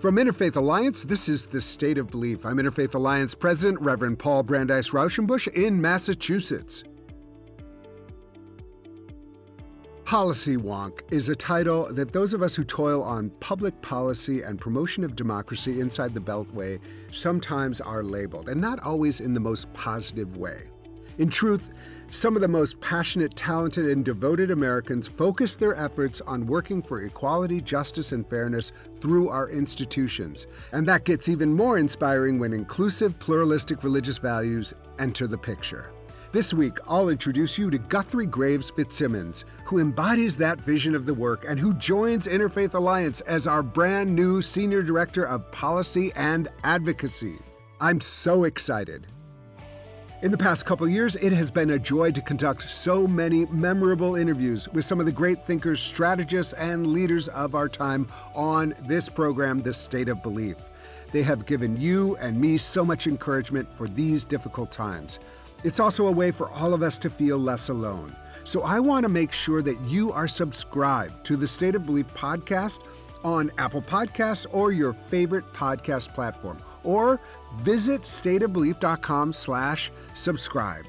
From Interfaith Alliance, this is The State of Belief. I'm Interfaith Alliance President, Reverend Paul Brandeis Raushenbush in Massachusetts. Policy Wonk is a title that those of us who toil on public policy and promotion of democracy inside the Beltway sometimes are labeled, and not always in the most positive way. In truth, some of the most passionate, talented, and devoted Americans focus their efforts on working for equality, justice, and fairness through our institutions. And that gets even more inspiring when inclusive, pluralistic religious values enter the picture. This week, I'll introduce you to Guthrie Graves-Fitzsimmons, who embodies that vision of the work and who joins Interfaith Alliance as our brand new Senior Director of Policy and Advocacy. I'm so excited. In the past couple years, it has been a joy to conduct so many memorable interviews with some of the great thinkers, strategists, and leaders of our time on this program, The State of Belief. They have given you and me so much encouragement for these difficult times. It's also a way for all of us to feel less alone. So I want to make sure that you are subscribed to the State of Belief podcast on Apple Podcasts or your favorite podcast platform, or visit stateofbelief.com/subscribe.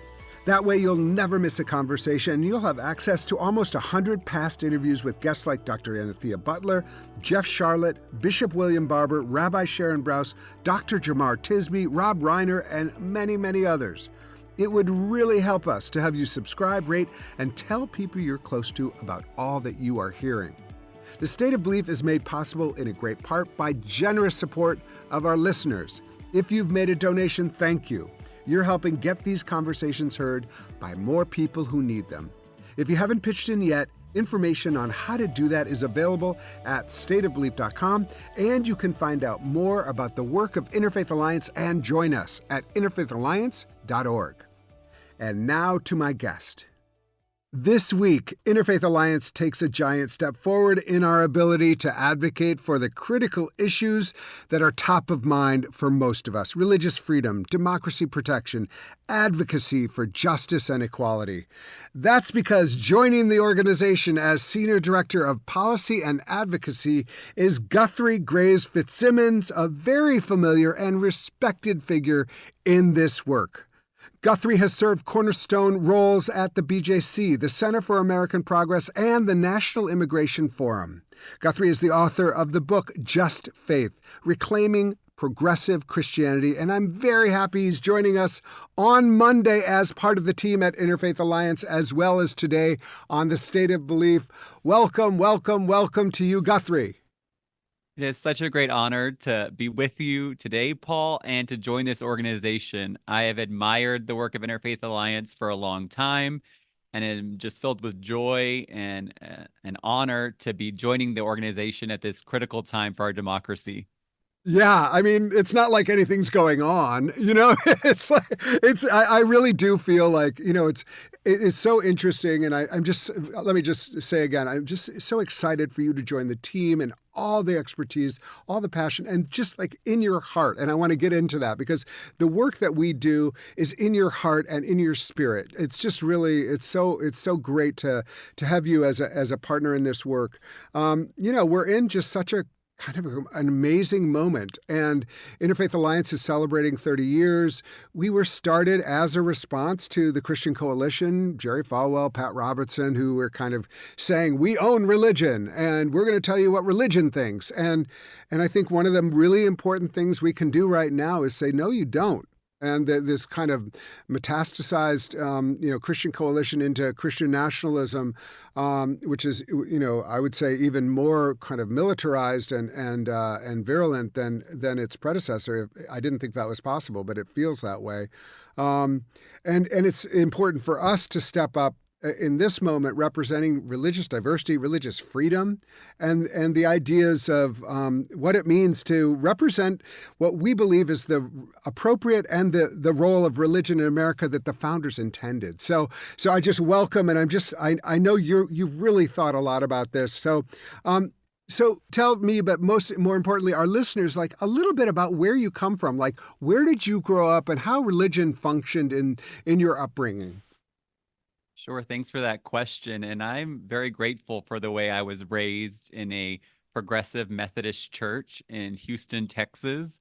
That way you'll never miss a conversation, and you'll have access to almost 100 past interviews with guests like Dr. Anthea Butler, Jeff Charlotte, Bishop William Barber, Rabbi Sharon Brous, Dr. Jamar Tisby, Rob Reiner, and many, many others. It would really help us to have you subscribe, rate, and tell people you're close to about all that you are hearing. The State of Belief is made possible in a great part by generous support of our listeners. If you've made a donation, thank you. You're helping get these conversations heard by more people who need them. If you haven't pitched in yet, information on how to do that is available at stateofbelief.com, and you can find out more about the work of Interfaith Alliance and join us at interfaithalliance.org. And now to my guest. This week, Interfaith Alliance takes a giant step forward in our ability to advocate for the critical issues that are top of mind for most of us: religious freedom, democracy protection, advocacy for justice and equality. That's because joining the organization as Senior Director of Policy and Advocacy is Guthrie Graves-Fitzsimmons, a very familiar and respected figure in this work. Guthrie has served cornerstone roles at the BJC, the Center for American Progress, and the National Immigration Forum. Guthrie is the author of the book Just Faith: Reclaiming Progressive Christianity, and I'm very happy he's joining us on Monday as part of the team at Interfaith Alliance, as well as today on The State of Belief. Welcome, welcome, welcome to you, Guthrie. It is such a great honor to be with you today, Paul, and to join this organization. I have admired the work of Interfaith Alliance for a long time, and am just filled with joy and an honor to be joining the organization at this critical time for our democracy. Yeah, I mean, it's not like anything's going on, you know. I really do feel like, you know, it's so interesting, and let me just say again, I'm just so excited for you to join the team and all the expertise, all the passion, and just like in your heart. And I want to get into that because the work that we do is in your heart and in your spirit. It's just really, it's so great to have you as a partner in this work. You know, we're in just such a kind of an amazing moment. And Interfaith Alliance is celebrating 30 years. We were started as a response to the Christian Coalition, Jerry Falwell, Pat Robertson, who were kind of saying, we own religion and we're going to tell you what religion thinks. And I think one of the really important things we can do right now is say, no, you don't. And this kind of metastasized, Christian coalition into Christian nationalism, which is, I would say even more kind of militarized and virulent than its predecessor. I didn't think that was possible, but it feels that way. And it's important for us to step up in this moment, representing religious diversity, religious freedom, and the ideas of what it means to represent what we believe is the appropriate and the role of religion in America that the founders intended. So I just welcome, and I know you've really thought a lot about this. So tell me, but more importantly, our listeners, like a little bit about where you come from. Like, where did you grow up, and how religion functioned in your upbringing? Sure. Thanks for that question. And I'm very grateful for the way I was raised in a Progressive Methodist Church in Houston, Texas.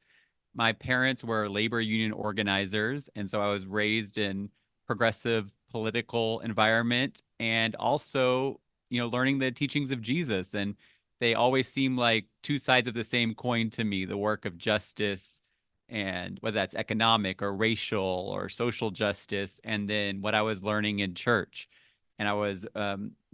My parents were labor union organizers, and so I was raised in progressive political environment and also, learning the teachings of Jesus. And they always seem like two sides of the same coin to me, the work of justice and whether that's economic or racial or social justice, and then what I was learning in church. And I was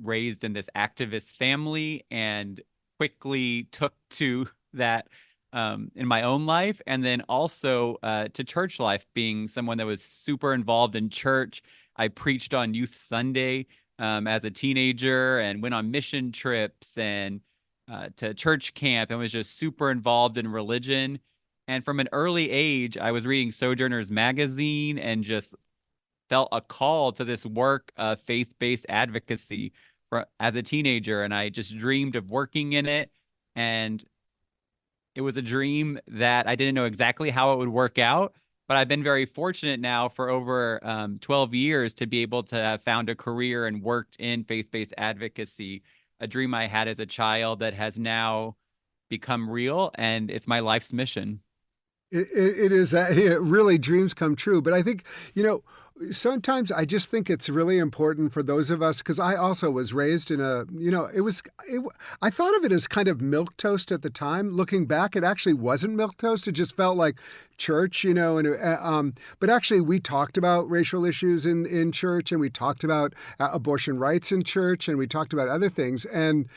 raised in this activist family and quickly took to that in my own life, and then also to church life, being someone that was super involved in church. I preached on Youth Sunday as a teenager and went on mission trips and to church camp and was just super involved in religion. And from an early age, I was reading Sojourner's magazine and just felt a call to this work of faith-based advocacy as a teenager. And I just dreamed of working in it. And it was a dream that I didn't know exactly how it would work out, but I've been very fortunate now for over 12 years to be able to have found a career and worked in faith-based advocacy, a dream I had as a child that has now become real, and it's my life's mission. It is really dreams come true. But I think, sometimes I just think it's really important for those of us, because I also was raised in I thought of it as kind of milquetoast at the time. Looking back, it actually wasn't milquetoast. It just felt like church, but actually we talked about racial issues in church, and we talked about abortion rights in church, and we talked about other things. And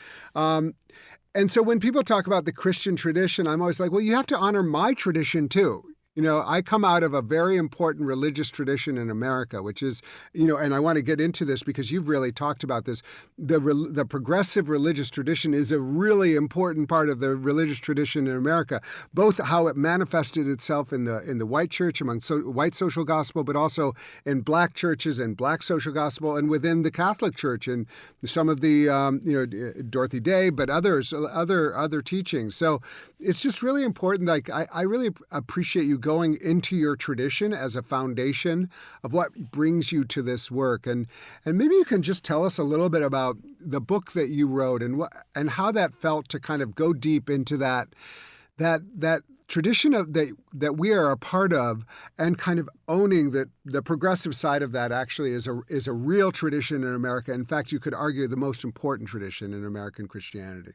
so when people talk about the Christian tradition, I'm always like, well, you have to honor my tradition too. I come out of a very important religious tradition in America, which is, and I want to get into this because you've really talked about this. The progressive religious tradition is a really important part of the religious tradition in America, both how it manifested itself in the white church among white social gospel, but also in black churches and black social gospel, and within the Catholic Church and some of the, Dorothy Day, but other teachings. So it's just really important. Like I really appreciate you going into your tradition as a foundation of what brings you to this work. And maybe you can just tell us a little bit about the book that you wrote and how that felt to kind of go deep into that tradition that we are a part of, and kind of owning that the progressive side of that actually is a real tradition in America. In fact, you could argue the most important tradition in American Christianity.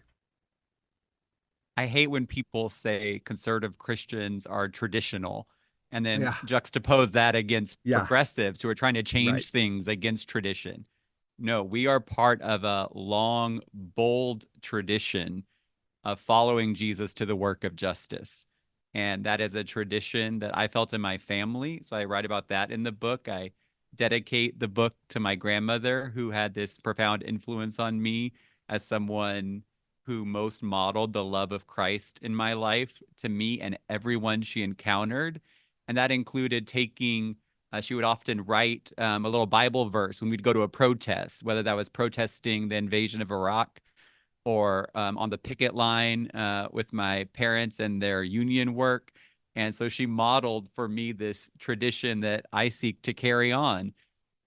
I hate when people say conservative Christians are traditional and then Yeah. juxtapose that against Yeah. progressives who are trying to Right. change things against tradition. No, we are part of a long, bold tradition of following Jesus to the work of justice. And that is a tradition that I felt in my family. So I write about that in the book. I dedicate the book to my grandmother, who had this profound influence on me as someone who most modeled the love of Christ in my life to me and everyone she encountered. And that included she would often write a little Bible verse when we'd go to a protest, whether that was protesting the invasion of Iraq or on the picket line with my parents and their union work. And so she modeled for me this tradition that I seek to carry on.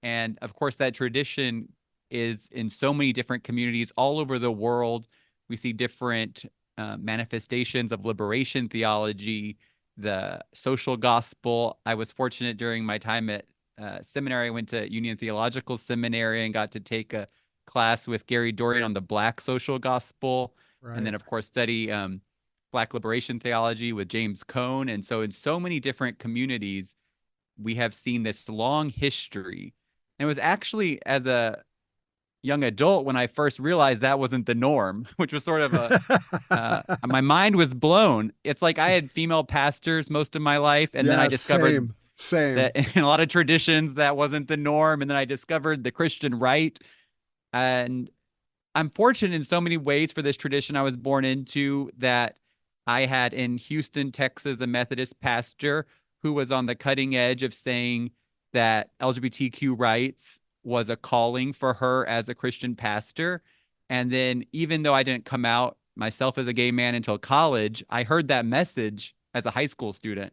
And of course, that tradition is in so many different communities all over the world. We see different manifestations of liberation theology, the social gospel. I was fortunate during my time at seminary. I went to Union Theological Seminary and got to take a class with Gary Dorian on the Black social gospel, and then Right. of course study Black liberation theology with James Cone. And so in so many different communities, we have seen this long history. And it was actually as a young adult when I first realized that wasn't the norm, which was sort of my mind was blown. It's like I had female pastors most of my life, and then I Yeah, discovered same. that in a lot of traditions that wasn't the norm, and then I discovered the Christian right. And I'm fortunate in so many ways for this tradition I was born into, that I had in Houston, Texas, a Methodist pastor who was on the cutting edge of saying that LGBTQ rights was a calling for her as a Christian pastor. And then, even though I didn't come out myself as a gay man until college, I heard that message as a high school student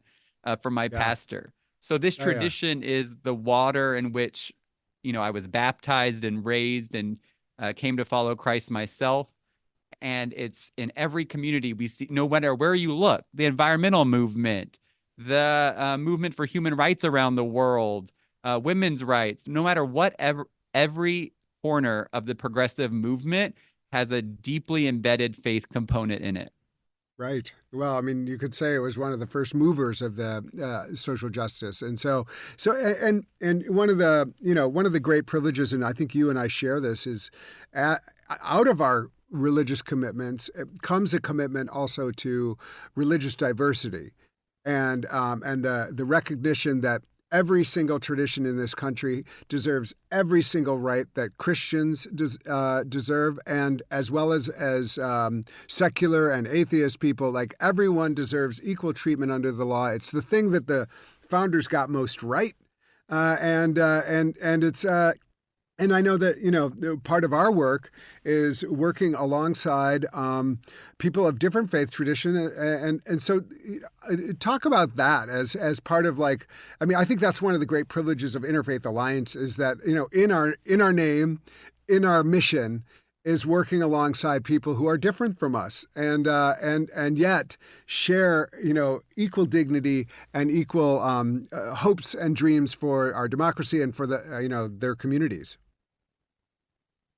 from my Yeah. pastor. So this Oh, yeah. tradition is the water in which, I was baptized and raised and came to follow Christ myself. and it's in every community we see, no matter where you look, the environmental movement, the movement for human rights around the world, women's rights, no matter whatever, every corner of the progressive movement has a deeply embedded faith component in it. Right. Well, I mean, you could say it was one of the first movers of the social justice, and and one of the one of the great privileges, and I think you and I share this, is out of our religious commitments comes a commitment also to religious diversity, and the recognition that every single tradition in this country deserves every single right that Christians deserve, and as well as secular and atheist people, like everyone deserves equal treatment under the law. It's the thing that the founders got most right, and it's. And I know that, part of our work is working alongside people of different faith tradition. And so talk about that as part of I think that's one of the great privileges of Interfaith Alliance is that, in our name, in our mission, is working alongside people who are different from us and yet share, equal dignity and equal hopes and dreams for our democracy and for their communities.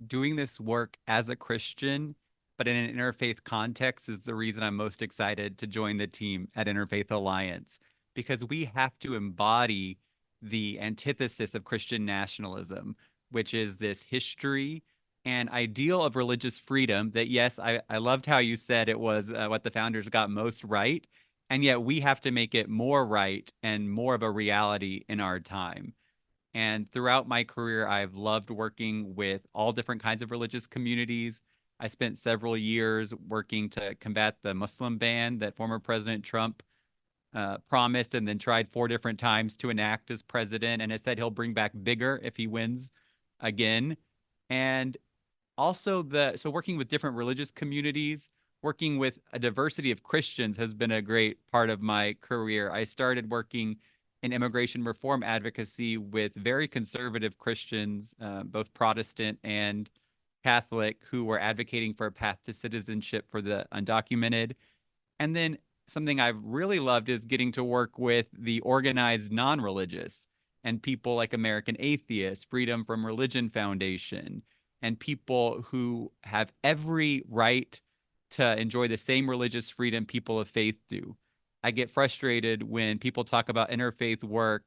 Doing this work as a Christian, but in an interfaith context, is the reason I'm most excited to join the team at Interfaith Alliance, because we have to embody the antithesis of Christian nationalism, which is this history and ideal of religious freedom that, yes, I loved how you said it was what the founders got most right, and yet we have to make it more right and more of a reality in our time. And throughout my career, I've loved working with all different kinds of religious communities. I spent several years working to combat the Muslim ban that former President Trump promised and then tried 4 different times to enact as president. And it said he'll bring back bigger if he wins again. And also so working with different religious communities, working with a diversity of Christians has been a great part of my career. I started working in immigration reform advocacy with very conservative Christians, both Protestant and Catholic, who were advocating for a path to citizenship for the undocumented. And then something I've really loved is getting to work with the organized non-religious and people like American Atheists, Freedom from Religion Foundation, and people who have every right to enjoy the same religious freedom people of faith do. I get frustrated when people talk about interfaith work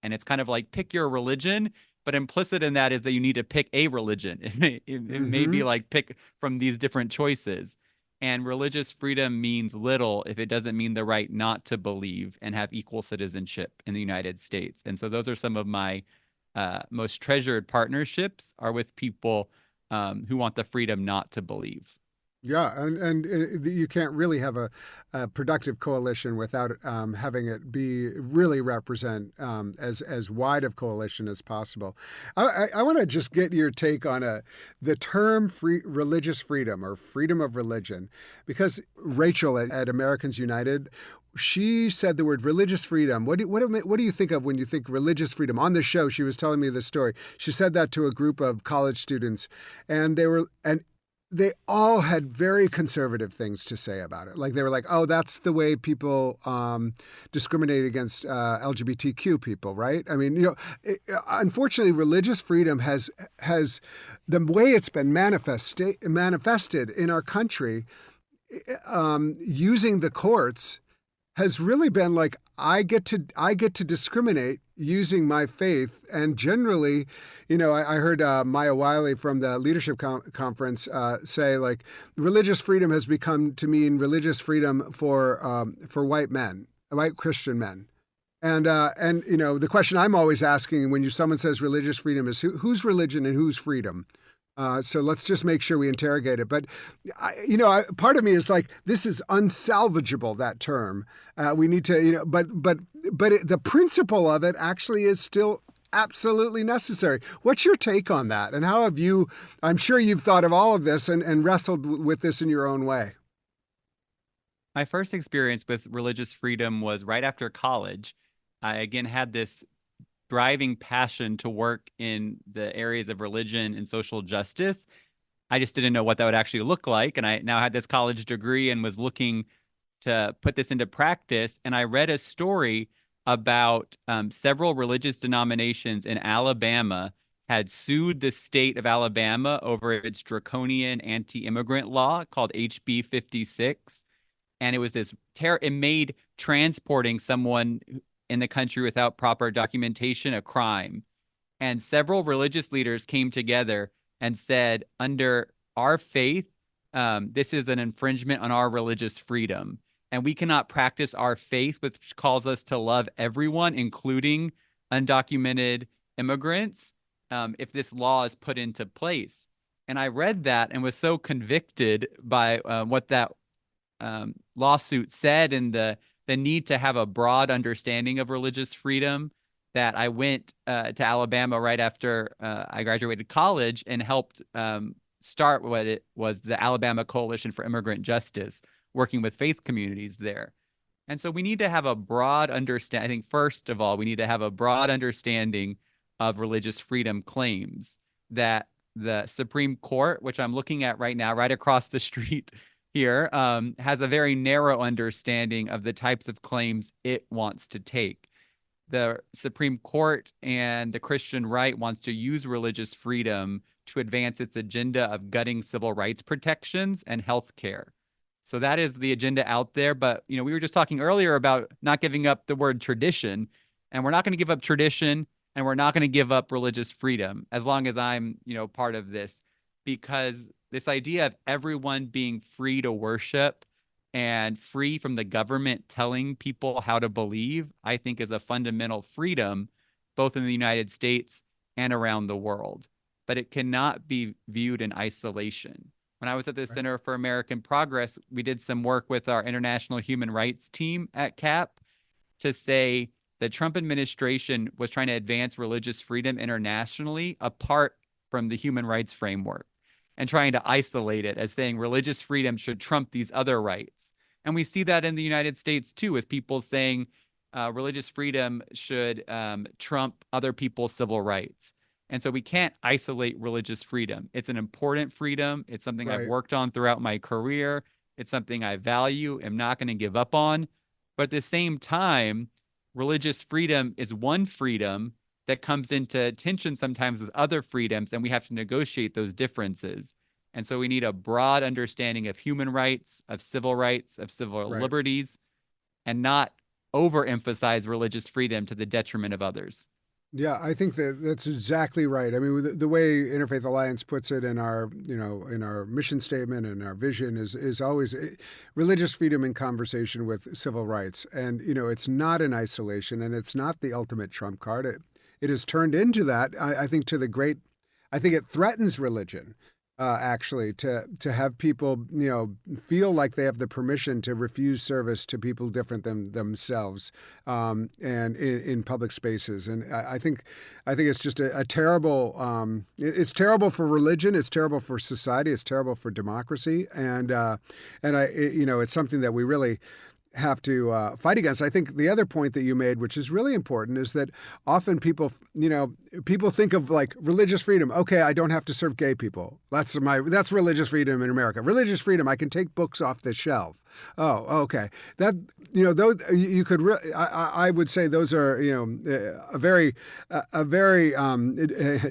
and it's kind of like pick your religion, but implicit in that is that you need to pick a religion. It may be like pick from these different choices. And religious freedom means little if it doesn't mean the right not to believe and have equal citizenship in the United States. And so those are some of my most treasured partnerships are with people who want the freedom not to believe. Yeah, and you can't really have a productive coalition without having it be really represent as wide of coalition as possible. I want to just get your take on the term religious freedom or freedom of religion, because Rachel at Americans United, she said the word religious freedom. What do you think of when you think religious freedom? On the show, she was telling me this story. She said that to a group of college students, and they all had very conservative things to say about it. Like they were like, "Oh, that's the way people discriminate against LGBTQ people, right?" I mean, unfortunately, religious freedom has the way it's been manifested in our country, using the courts, has really been like I get to discriminate using my faith. And generally, I heard Maya Wiley from the Leadership Conference say like religious freedom has become to mean religious freedom for white men, white Christian men. And the question I'm always asking when someone says religious freedom is whose religion and whose freedom. So let's just make sure we interrogate it. But, part of me is like, this is unsalvageable, that term. We need to, but the principle of it actually is still absolutely necessary. What's your take on that? And how have I'm sure you've thought of all of this and wrestled with this in your own way. My first experience with religious freedom was right after college. I again had this driving passion to work in the areas of religion and social justice. I just didn't know what that would actually look like. And I now had this college degree and was looking to put this into practice. And I read a story about several religious denominations in Alabama had sued the state of Alabama over its draconian anti-immigrant law called HB 56. And it was it made transporting someone in the country without proper documentation a crime. And several religious leaders came together and said, under our faith, this is an infringement on our religious freedom. And we cannot practice our faith, which calls us to love everyone, including undocumented immigrants, if this law is put into place. And I read that and was so convicted by what that lawsuit said and the need to have a broad understanding of religious freedom that I went to Alabama right after I graduated college and helped start what it was the Alabama Coalition for Immigrant Justice, working with faith communities there. And so we need to have a broad understanding. I think, first of all, we need to have a broad understanding of religious freedom claims that the Supreme Court, which I'm looking at right now, right across the street here, has a very narrow understanding of the types of claims it wants to take. The Supreme Court and the Christian right wants to use religious freedom to advance its agenda of gutting civil rights protections and health care. So that is the agenda out there. But, we were just talking earlier about not giving up the word tradition, and we're not going to give up tradition, and we're not going to give up religious freedom as long as I'm, part of this, because this idea of everyone being free to worship and free from the government telling people how to believe, I think is a fundamental freedom, both in the United States and around the world. But it cannot be viewed in isolation. When I was at the Center for American Progress, we did some work with our international human rights team at CAP to say the Trump administration was trying to advance religious freedom internationally apart from the human rights framework and trying to isolate it as saying religious freedom should trump these other rights. And we see that in the United States, too, with people saying religious freedom should trump other people's civil rights. And so we can't isolate religious freedom. It's an important freedom. It's something I've worked on throughout my career. It's something I value, am not going to give up on. But at the same time, religious freedom is one freedom that comes into tension sometimes with other freedoms, and we have to negotiate those differences. And so we need a broad understanding of human rights, of civil liberties, and not overemphasize religious freedom to the detriment of others. Yeah, I think that's exactly right. I mean, the way Interfaith Alliance puts it in our, in our mission statement and our vision is always religious freedom in conversation with civil rights. And, it's not in isolation, and it's not the ultimate trump card. It has turned into that, I think, I think it threatens religion. Actually, to have people, feel like they have the permission to refuse service to people different than themselves, and in public spaces. And I think it's just a terrible. It's terrible for religion. It's terrible for society. It's terrible for democracy. And it's something that we really have to fight against. I think the other point that you made, which is really important, is that often people think of like religious freedom. Okay, I don't have to serve gay people. That's religious freedom in America. Religious freedom, I can take books off the shelf. Oh, okay. That those you could. I would say those are a very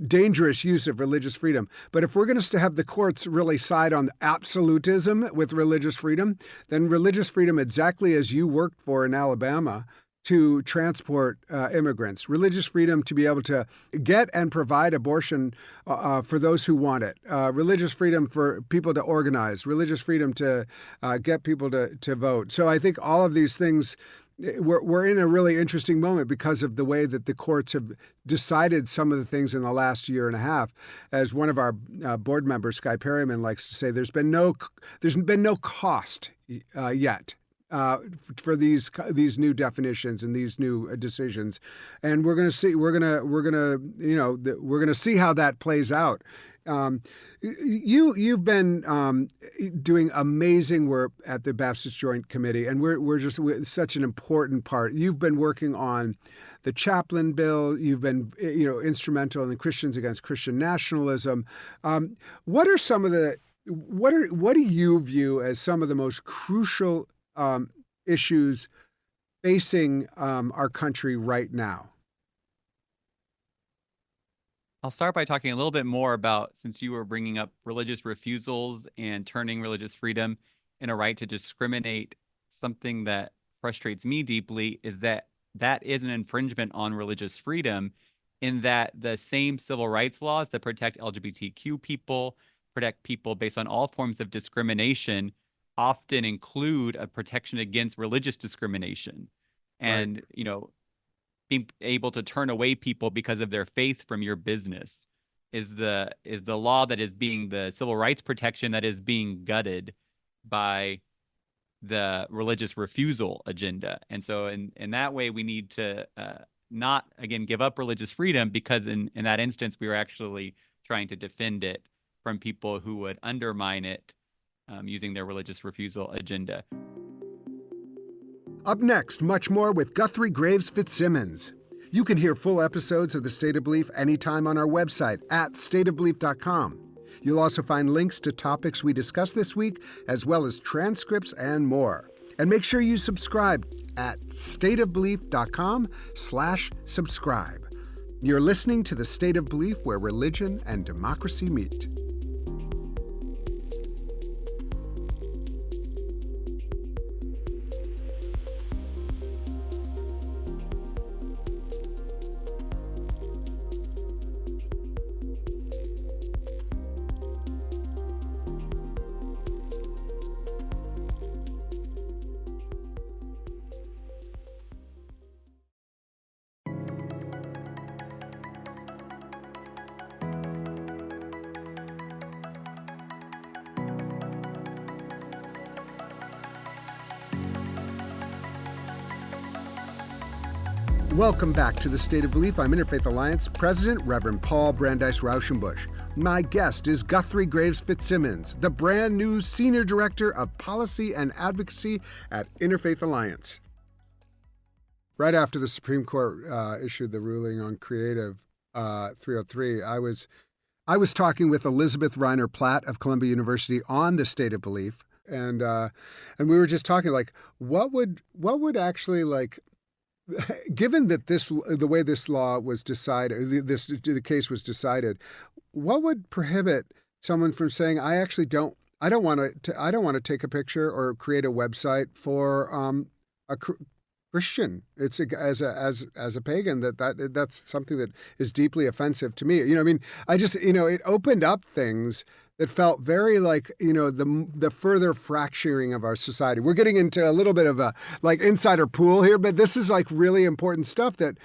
dangerous use of religious freedom. But if we're going to have the courts really side on absolutism with religious freedom, then religious freedom, exactly as you worked for in Alabama, to transport immigrants, religious freedom to be able to get and provide abortion for those who want it, religious freedom for people to organize, religious freedom to get people to vote. So I think all of these things, we're in a really interesting moment because of the way that the courts have decided some of the things in the last year and a half. As one of our board members, Sky Perryman, likes to say, there's been no cost yet. For these new definitions and these new decisions, and we're going to see how that plays out You've been doing amazing work at the Baptist Joint Committee, and we're such an important part. You've been working on the chaplain bill. You've been instrumental in the Christians Against Christian Nationalism. What are some of the what do you view as some of the most crucial issues facing our country right now? I'll start by talking a little bit more about, since you were bringing up religious refusals and turning religious freedom in a right to discriminate, something that frustrates me deeply is that that is an infringement on religious freedom, in that the same civil rights laws that protect LGBTQ people, protect people based on all forms of discrimination, often include a protection against religious discrimination. And, Right. Being able to turn away people because of their faith from your business is the law that is being the civil rights protection that is being gutted by the religious refusal agenda. And so in that way, we need to not, again, give up religious freedom, because in that instance, we were actually trying to defend it from people who would undermine it using their religious refusal agenda. Up next, much more with Guthrie Graves-Fitzsimmons. You can hear full episodes of The State of Belief anytime on our website at stateofbelief.com. You'll also find links to topics we discussed this week, as well as transcripts and more. And make sure you subscribe at stateofbelief.com/subscribe. You're listening to The State of Belief, where religion and democracy meet. Welcome back to The State of Belief. I'm Interfaith Alliance President, Reverend Paul Brandeis Raushenbush. My guest is Guthrie Graves-Fitzsimmons, the brand new Senior Director of Policy and Advocacy at Interfaith Alliance. Right after the Supreme Court issued the ruling on Creative 303, I was talking with Elizabeth Reiner Platt of Columbia University on The State of Belief, and we were just talking, like, what would actually, given that the way this law was decided, the case was decided, what would prohibit someone from saying, I don't want to take a picture or create a website for a Christian. It's as a pagan, that's something that is deeply offensive to me. It opened up things that felt very like, the further fracturing of our society. We're getting into a little bit of a insider pool here, but this is really important stuff that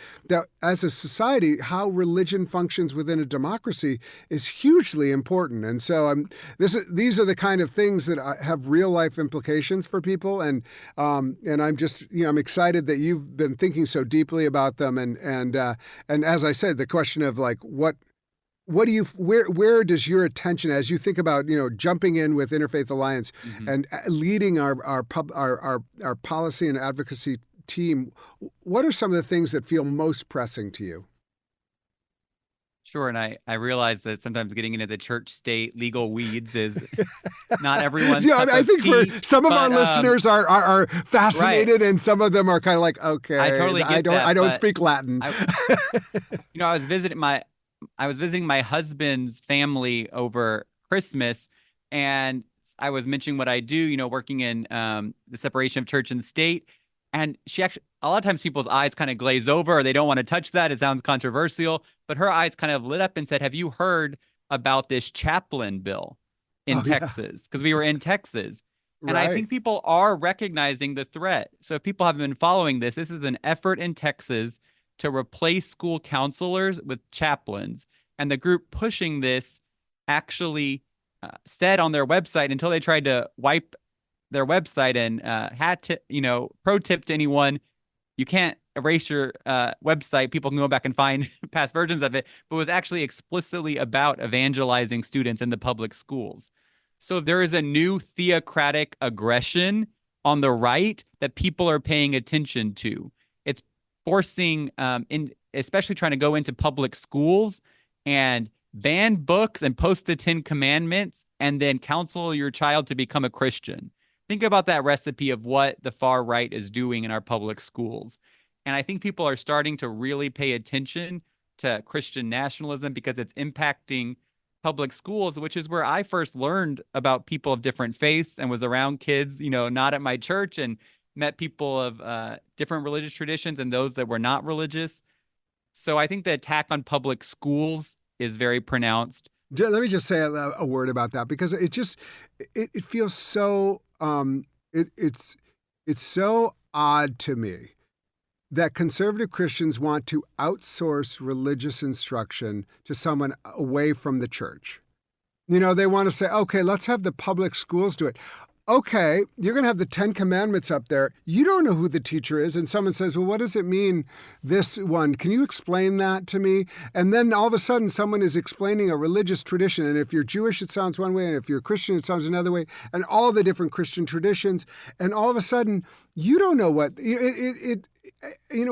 as a society, how religion functions within a democracy is hugely important. And so these are the kind of things that have real life implications for people. And I'm just, I'm excited that you've been thinking so deeply about them. And as I said, the question of where does your attention, as you think about, jumping in with Interfaith Alliance and leading our policy and advocacy team, what are some of the things that feel most pressing to you? Sure. And I realize that sometimes getting into the church state legal weeds is not everyone's cup I of think tea, for some of our listeners are fascinated, right. And some of them are kind of like, okay, I totally get I don't speak Latin. I was visiting my husband's family over Christmas, and I was mentioning what I do, working in the separation of church and state. And she actually, a lot of times people's eyes kind of glaze over, or they don't want to touch that. It sounds controversial, but her eyes kind of lit up and said, have you heard about this chaplain bill in Texas? Because we were in Texas. And right. I think people are recognizing the threat. So if people haven't been following this is an effort in Texas to replace school counselors with chaplains. And the group pushing this actually said on their website, until they tried to wipe their website, and had to, pro tip to anyone, you can't erasure website. People can go back and find past versions of it, but was actually explicitly about evangelizing students in the public schools. So there is a new theocratic aggression on the right that people are paying attention to. It's forcing, especially trying to go into public schools and ban books and post the 10 Commandments and then counsel your child to become a Christian. Think about that recipe of what the far right is doing in our public schools. And I think people are starting to really pay attention to Christian nationalism because it's impacting public schools, which is where I first learned about people of different faiths and was around kids, not at my church, and met people of different religious traditions and those that were not religious. So I think the attack on public schools is very pronounced. Let me just say a word about that, because it feels so it's so odd to me that conservative Christians want to outsource religious instruction to someone away from the church. They want to say, okay, let's have the public schools do it. Okay, you're going to have the 10 Commandments up there. You don't know who the teacher is. And someone says, well, what does it mean, this one? Can you explain that to me? And then all of a sudden, someone is explaining a religious tradition. And if you're Jewish, it sounds one way. And if you're Christian, it sounds another way. And all the different Christian traditions. And all of a sudden, you don't know what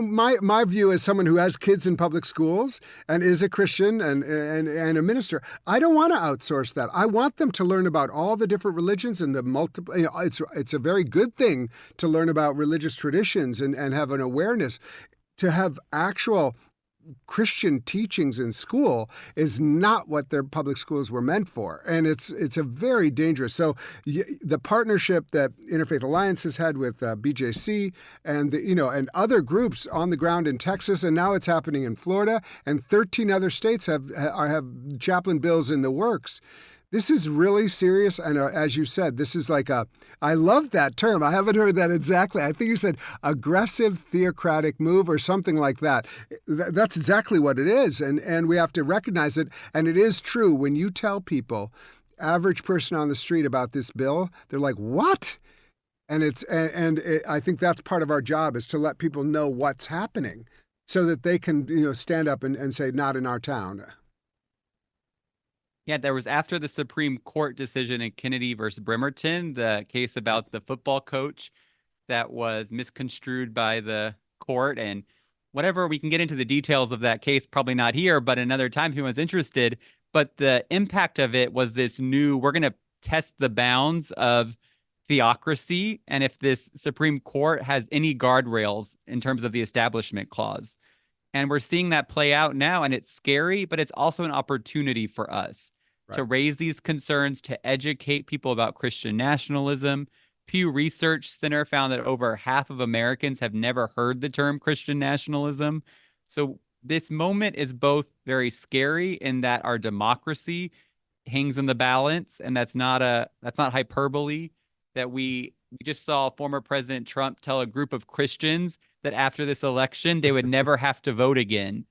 my view as someone who has kids in public schools and is a Christian and a minister, I don't want to outsource that. I want them to learn about all the different religions and the multiple. It's a very good thing to learn about religious traditions and have an awareness. To have actual Christian teachings in school is not what their public schools were meant for. And it's a very dangerous. So the partnership that Interfaith Alliance has had with BJC and and other groups on the ground in Texas, and now it's happening in Florida, and 13 other states have chaplain bills in the works. This is really serious, and as you said, this is like I love that term. I haven't heard that exactly. I think you said aggressive theocratic move or something like that. That's exactly what it is, and we have to recognize it, and it is true. When you tell people, average person on the street, about this bill, they're like, what? And I think that's part of our job, is to let people know what's happening so that they can stand up and say, not in our town. Yeah, there was, after the Supreme Court decision in Kennedy versus Bremerton, the case about the football coach that was misconstrued by the court, and whatever, we can get into the details of that case, probably not here, but another time if anyone's interested. But the impact of it was this new, we're going to test the bounds of theocracy, and if this Supreme Court has any guardrails in terms of the Establishment Clause. And we're seeing that play out now, and it's scary, but it's also an opportunity for us to raise these concerns, to educate people about Christian nationalism. Pew Research Center found that over half of Americans have never heard the term Christian nationalism. So this moment is both very scary in that our democracy hangs in the balance, and that's not hyperbole. That we just saw former President Trump tell a group of Christians that after this election they would never have to vote again,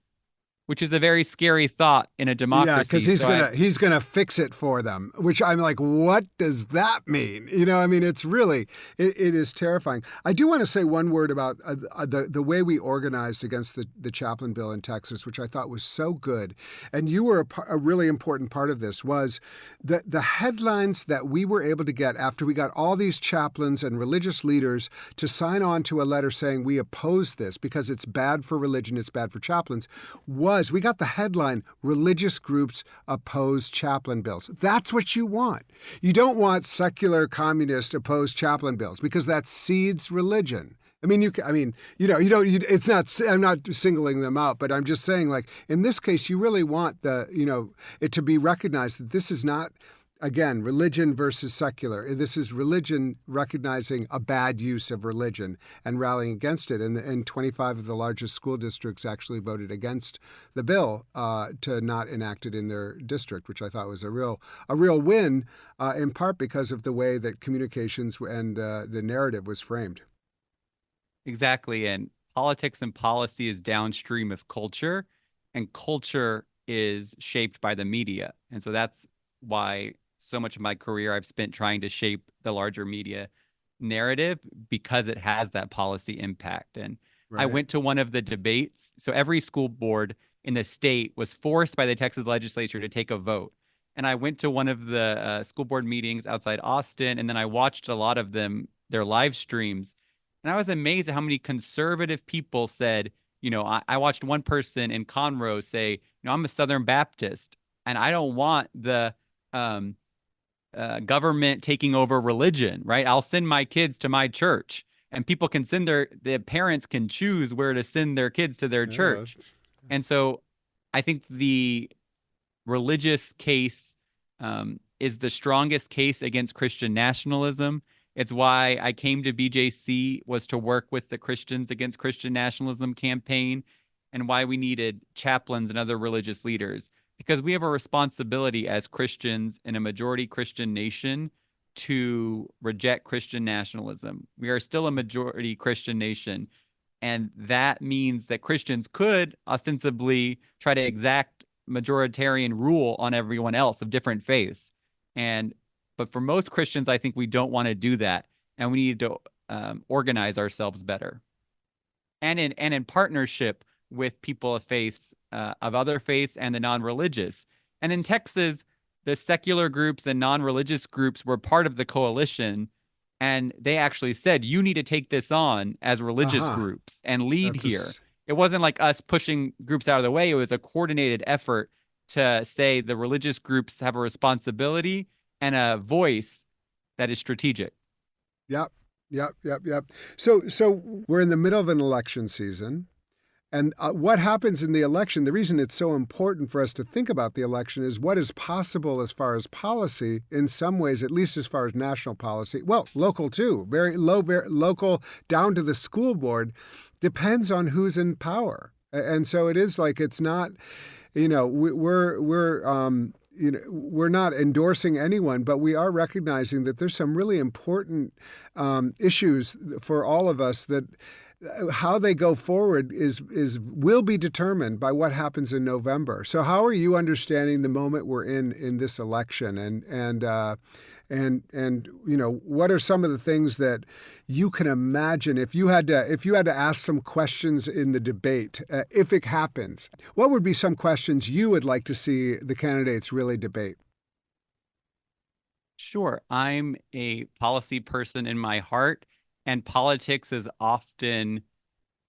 which is a very scary thought in a democracy. Yeah, because he's gonna fix it for them, which I'm like, what does that mean? It's really, it is terrifying. I do want to say one word about the way we organized against the chaplain bill in Texas, which I thought was so good. And you were a really important part of this, was the headlines that we were able to get after we got all these chaplains and religious leaders to sign on to a letter saying we oppose this because it's bad for religion, it's bad for chaplains, we got the headline, religious groups oppose chaplain bills. That's what you want. You don't want secular communist opposed chaplain bills, because that seeds religion. It's not, I'm not singling them out, but I'm just saying, like, in this case, you really want it to be recognized that this is not, again, religion versus secular. This is religion recognizing a bad use of religion and rallying against it. And 25 of the largest school districts actually voted against the bill to not enact it in their district, which I thought was a real win, in part because of the way that communications and the narrative was framed. Exactly. And politics and policy is downstream of culture, and culture is shaped by the media. And so that's why so much of my career I've spent trying to shape the larger media narrative, because it has that policy impact. And I Right. went to one of the debates. So every school board in the state was forced by the Texas legislature to take a vote. And I went to one of the school board meetings outside Austin, and then I watched a lot of them, their live streams. And I was amazed at how many conservative people said, I watched one person in Conroe say, I'm a Southern Baptist, and I don't want the um, government taking over religion, right? I'll send my kids to my church, and people can send the parents can choose where to send their kids to their Yeah. church. And so I think the religious case is the strongest case against Christian nationalism. It's why I came to BJC, was to work with the Christians Against Christian Nationalism campaign, and why we needed chaplains and other religious leaders, because we have a responsibility as Christians in a majority Christian nation to reject Christian nationalism. We are still a majority Christian nation, and that means that Christians could ostensibly try to exact majoritarian rule on everyone else of different faiths. But for most Christians, I think we don't want to do that, and we need to organize ourselves better, and in partnership with people of faiths, of other faiths, and the non-religious. And in Texas, the secular groups and non-religious groups were part of the coalition, and they actually said, you need to take this on as religious Uh-huh. groups and lead That's a here. It wasn't like us pushing groups out of the way. It was a coordinated effort to say the religious groups have a responsibility and a voice that is strategic. Yep. Yep. So we're in the middle of an election season. And what happens in the election, the reason it's so important for us to think about the election is what is possible as far as policy, in some ways, at least as far as national policy. Well, local too, very local down to the school board, depends on who's in power. And so it is like, it's not, we're not endorsing anyone, but we are recognizing that there's some really important issues for all of us that how they go forward will be determined by what happens in November. So how are you understanding the moment we're in this election, and what are some of the things that you can imagine if you had to ask some questions in the debate, if it happens, what would be some questions you would like to see the candidates really debate? Sure. I'm a policy person in my heart, and politics is often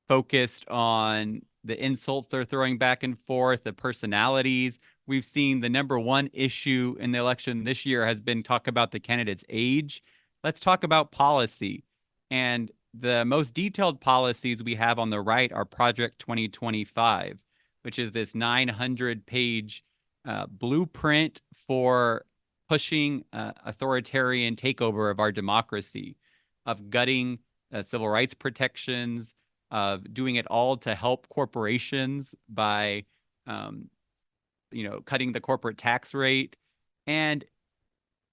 focused on the insults they're throwing back and forth, the personalities. We've seen the number one issue in the election this year has been talk about the candidate's age. Let's talk about policy. And the most detailed policies we have on the right are Project 2025, which is this 900-page blueprint for pushing authoritarian takeover of our democracy, of gutting civil rights protections, of doing it all to help corporations by, cutting the corporate tax rate. And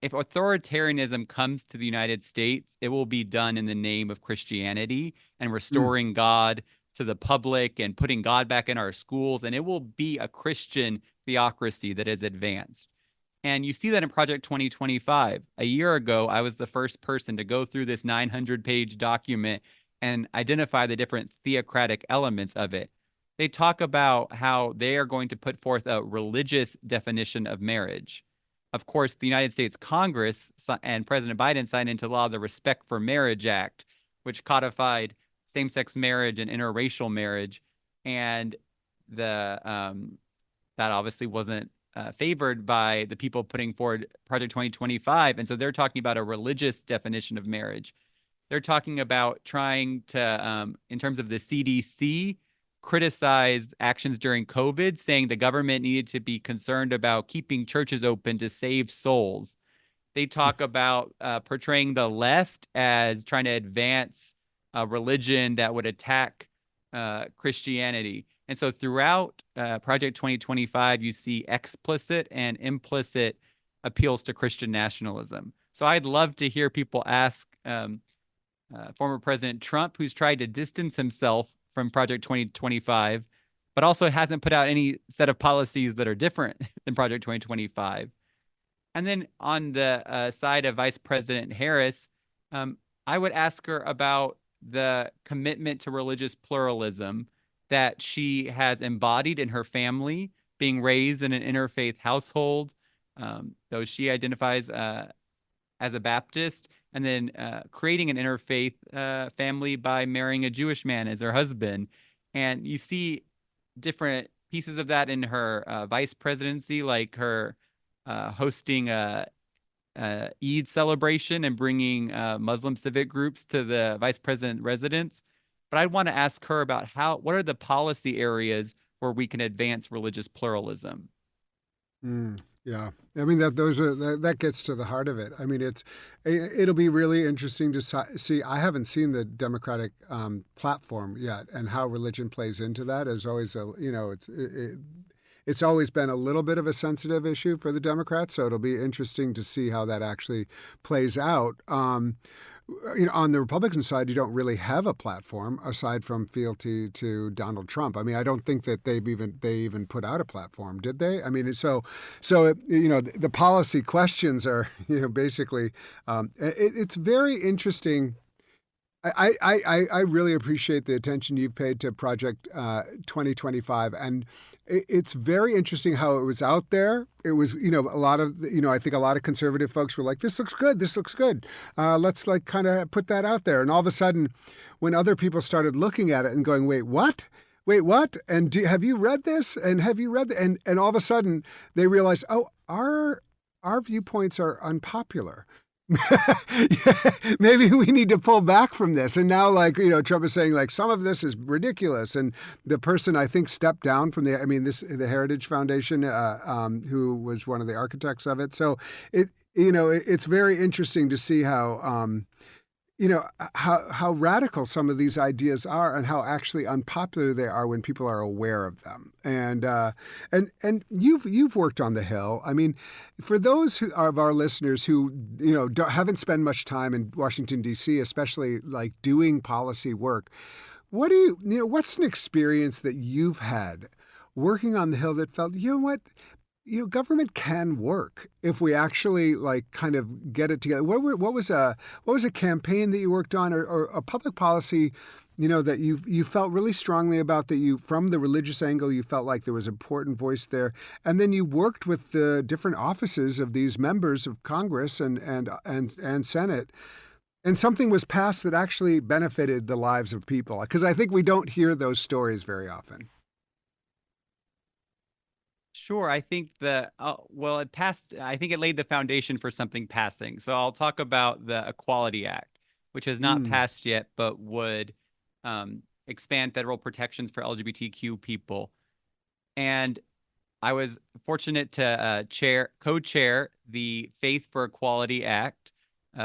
if authoritarianism comes to the United States, it will be done in the name of Christianity and Mm. restoring God to the public and putting God back in our schools. And it will be a Christian theocracy that is advanced. And you see that in Project 2025. A year ago, I was the first person to go through this 900-page document and identify the different theocratic elements of it. They talk about how they are going to put forth a religious definition of marriage. Of course, the United States Congress and President Biden signed into law the Respect for Marriage Act, which codified same-sex marriage and interracial marriage. And that obviously wasn't favored by the people putting forward Project 2025. And so they're talking about a religious definition of marriage. They're talking about trying to, in terms of the CDC, criticize actions during COVID, saying the government needed to be concerned about keeping churches open to save souls. They talk about portraying the left as trying to advance a religion that would attack Christianity. And so throughout Project 2025, you see explicit and implicit appeals to Christian nationalism. So I'd love to hear people ask former President Trump, who's tried to distance himself from Project 2025, but also hasn't put out any set of policies that are different than Project 2025. And then on the side of Vice President Harris, I would ask her about the commitment to religious pluralism that she has embodied in her family, being raised in an interfaith household, though she identifies as a Baptist, and then creating an interfaith family by marrying a Jewish man as her husband. And you see different pieces of that in her vice presidency, like her hosting a Eid celebration and bringing Muslim civic groups to the vice president residence. But I want to ask her about what are the policy areas where we can advance religious pluralism? Yeah, I mean that gets to the heart of it. I mean, it'll be really interesting to see. I haven't seen the Democratic platform yet, and how religion plays into that is always it's always been a little bit of a sensitive issue for the Democrats. So it'll be interesting to see how that actually plays out. On the Republican side, you don't really have a platform aside from fealty to Donald Trump. I mean, I don't think that they even put out a platform, did they? I mean, the policy questions are basically it's very interesting. I really appreciate the attention you've paid to Project 2025, and it's very interesting how it was out there. It was, a lot of, I think a lot of conservative folks were like, "This looks good. This looks good. Let's like kind of put that out there." And all of a sudden, when other people started looking at it and going, "Wait, what? Wait, what? And have you read this? And have you read?" And all of a sudden, they realized, "Oh, our viewpoints are unpopular." Maybe we need to pull back from this. And now, Trump is saying, like, some of this is ridiculous. And the person, I think, stepped down from the Heritage Foundation, who was one of the architects of it. So it's very interesting to see how radical some of these ideas are, and how actually unpopular they are when people are aware of them. And you've worked on the Hill. I mean, for those of our listeners who haven't spent much time in Washington D.C., especially like doing policy work, what's an experience that you've had working on the Hill that felt, what? Government can work if we actually kind of get it together. What was a campaign that you worked on, or a public policy, that you felt really strongly about, that from the religious angle, you felt like there was an important voice there, and then you worked with the different offices of these members of Congress and Senate, and something was passed that actually benefited the lives of people? Because I think we don't hear those stories very often. Sure. I think it passed. I think it laid the foundation for something passing. So I'll talk about the Equality Act, which has not passed yet, but would expand federal protections for LGBTQ people. And I was fortunate to co-chair the Faith for Equality Act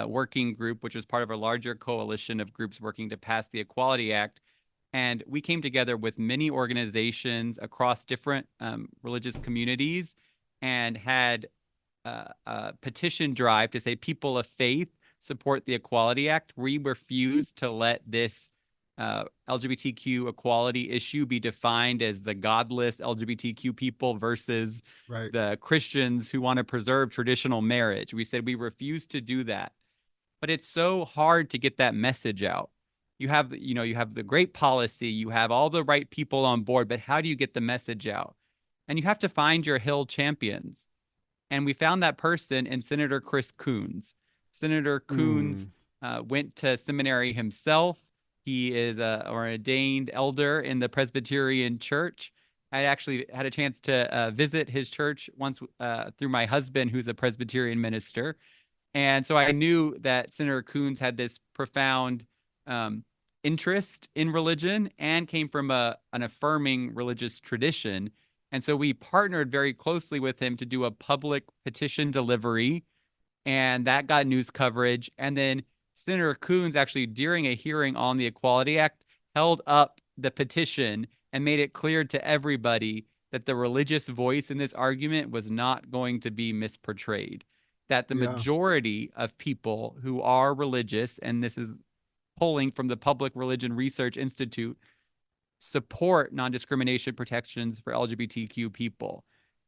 working group, which was part of a larger coalition of groups working to pass the Equality Act. And we came together with many organizations across different religious communities, and had a petition drive to say, people of faith, support the Equality Act. We refuse to let this LGBTQ equality issue be defined as the godless LGBTQ people versus the Christians who want to preserve traditional marriage. We said we refuse to do that. But it's so hard to get that message out. You have the great policy, you have all the right people on board, but how do you get the message out? And you have to find your Hill champions. And we found that person in Senator Chris Coons. Senator Coons went to seminary himself. He is an ordained elder in the Presbyterian Church. I actually had a chance to visit his church once through my husband, who's a Presbyterian minister. And so I knew that Senator Coons had this profound interest in religion and came from an affirming religious tradition. And so we partnered very closely with him to do a public petition delivery, and that got news coverage. And then Senator Coons actually, during a hearing on the Equality Act, held up the petition and made it clear to everybody that the religious voice in this argument was not going to be misportrayed, that the majority of people who are religious, and this is polling from the Public Religion Research Institute, support non-discrimination protections for LGBTQ people.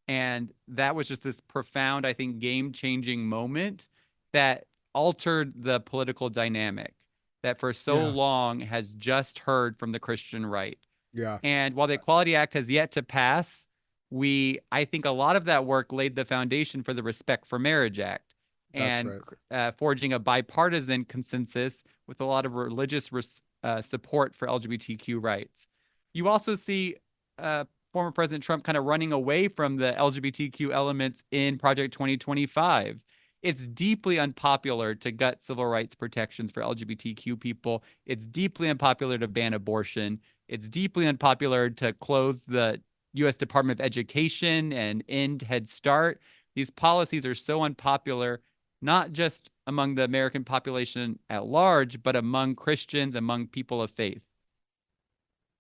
And that was just this profound, I think, game-changing moment that altered the political dynamic. that for so Yeah. long has just heard from the Christian right. Yeah. And while the Equality Act has yet to pass, I think a lot of that work laid the foundation for the Respect for Marriage Act That's and right. forging a bipartisan consensus with a lot of religious support for LGBTQ rights. You also see former President Trump kind of running away from the LGBTQ elements in Project 2025. It's deeply unpopular to gut civil rights protections for LGBTQ people. It's deeply unpopular to ban abortion. It's deeply unpopular to close the U.S. Department of Education and end Head Start. These policies are so unpopular, not just among the American population at large, but among Christians, among people of faith.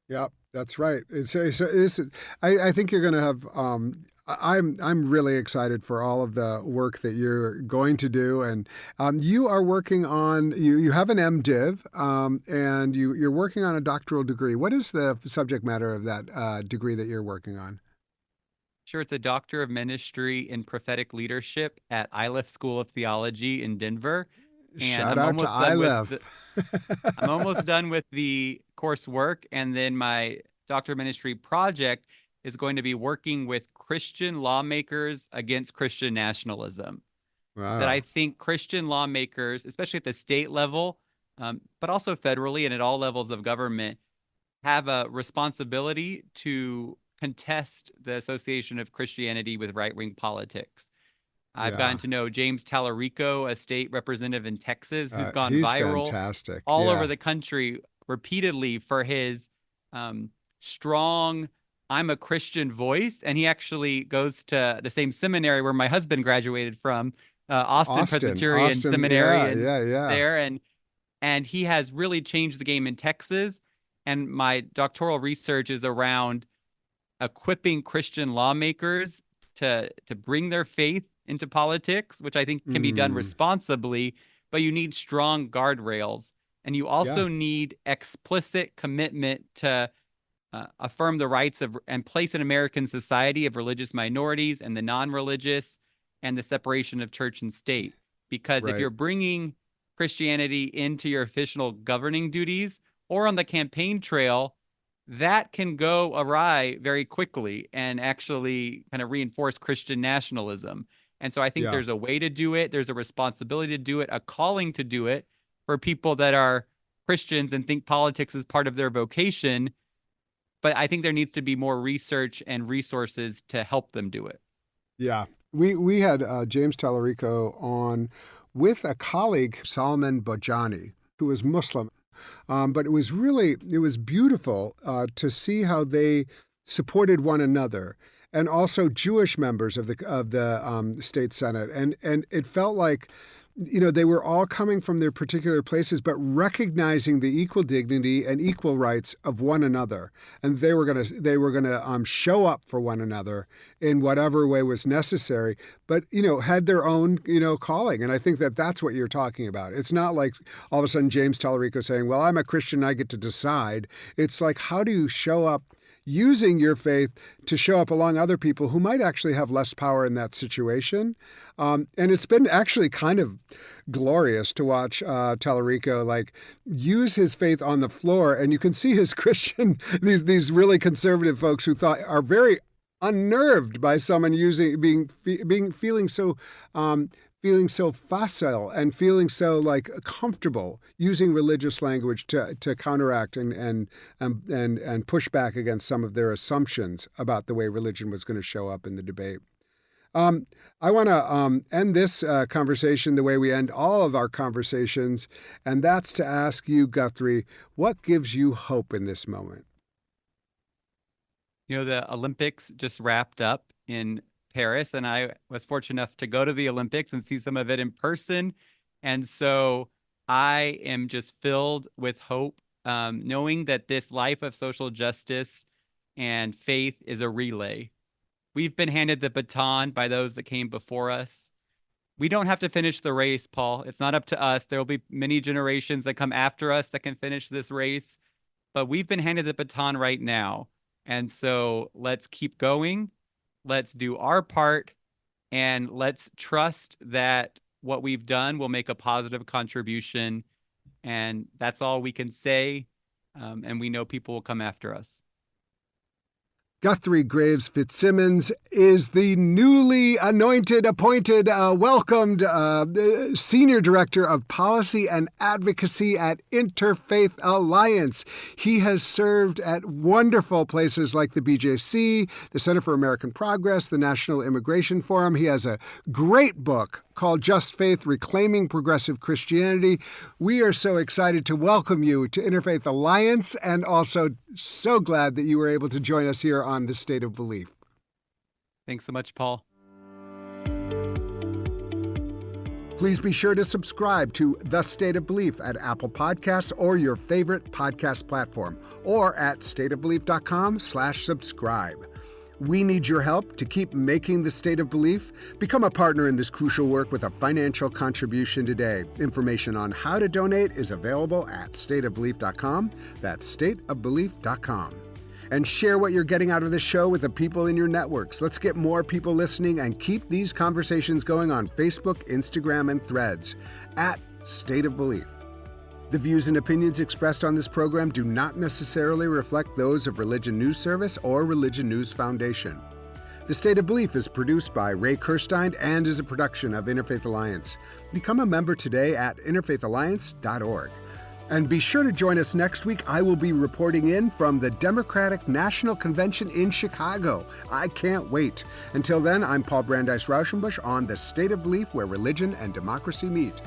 Yeah, that's right. I think you're going to have. I'm really excited for all of the work that you're going to do, and you are working on. You have an MDiv, and you're working on a doctoral degree. What is the subject matter of that degree that you're working on? Sure, it's a Doctor of Ministry in Prophetic Leadership at Iliff School of Theology in Denver, and Shout out to Iliff. I'm almost done with the coursework, and then my Doctor of Ministry project is going to be working with Christian lawmakers against Christian nationalism. That I Wow. think Christian lawmakers, especially at the state level, but also federally and at all levels of government, have a responsibility to contest the association of Christianity with right-wing politics. I've gotten Yeah. to know James Tallarico, a state representative in Texas, who's gone He's viral fantastic. all over Yeah. the country repeatedly for his strong, I'm a Christian voice. And he actually goes to the same seminary where my husband graduated from, Austin Presbyterian Austin. Seminary, Yeah. and Yeah. Yeah. there. And he has really changed the game in Texas. And my doctoral research is around equipping Christian lawmakers to bring their faith into politics, which I think can be done Mm, responsibly, but you need strong guardrails. And you yeah. also need explicit commitment to affirm the rights of and place in American society of religious minorities and the non-religious and the separation of church and state. Because if Right. you're bringing Christianity into your official governing duties or on the campaign trail, that can go awry very quickly and actually kind of reinforce Christian nationalism. And so I think Yeah. there's a way to do it. There's a responsibility to do it, a calling to do it for people that are Christians and think politics is part of their vocation. But I think there needs to be more research and resources to help them do it. Yeah. We had James Tallarico on with a colleague, Salman Bajani, who was Muslim. But it was beautiful to see how they supported one another, and also Jewish members of the state senate, and it felt like, they were all coming from their particular places, but recognizing the equal dignity and equal rights of one another, and they were gonna show up for one another in whatever way was necessary, but had their own calling, and I think that that's what you're talking about. It's not like all of a sudden James Tallarico saying, "Well, I'm a Christian, I get to decide." It's like, how do you show up using your faith to show up along other people who might actually have less power in that situation. And it's been actually kind of glorious to watch Tallarico use his faith on the floor, and you can see his Christian these really conservative folks who are very unnerved by someone feeling so facile and feeling so comfortable using religious language to counteract and push back against some of their assumptions about the way religion was going to show up in the debate. I want to end this conversation the way we end all of our conversations, and that's to ask you, Guthrie, what gives you hope in this moment? The Olympics just wrapped up in Paris, and I was fortunate enough to go to the Olympics and see some of it in person. And so I am just filled with hope, knowing that this life of social justice and faith is a relay. We've been handed the baton by those that came before us. We don't have to finish the race, Paul. It's not up to us. There will be many generations that come after us that can finish this race, but we've been handed the baton right now. And so let's keep going. Let's do our part, and let's trust that what we've done will make a positive contribution And that's all we can say. And we know people will come after us. Guthrie Graves-Fitzsimmons is the newly appointed, welcomed Senior Director of Policy and Advocacy at Interfaith Alliance. He has served at wonderful places like the BJC, the Center for American Progress, the National Immigration Forum. He has a great book called Just Faith, Reclaiming Progressive Christianity. We are so excited to welcome you to Interfaith Alliance, and also so glad that you were able to join us here on The State of Belief. Thanks so much, Paul. Please be sure to subscribe to The State of Belief at Apple Podcasts or your favorite podcast platform, or at stateofbelief.com/subscribe. We need your help to keep making The State of Belief. Become a partner in this crucial work with a financial contribution today. Information on how to donate is available at stateofbelief.com. That's stateofbelief.com. And share what you're getting out of this show with the people in your networks. Let's get more people listening and keep these conversations going on Facebook, Instagram, and Threads at State of Belief. The views and opinions expressed on this program do not necessarily reflect those of Religion News Service or Religion News Foundation. The State of Belief is produced by Ray Kirstein and is a production of Interfaith Alliance. Become a member today at interfaithalliance.org. And be sure to join us next week. I will be reporting in from the Democratic National Convention in Chicago. I can't wait. Until then, I'm Paul Brandeis Raushenbush on The State of Belief, where religion and democracy meet.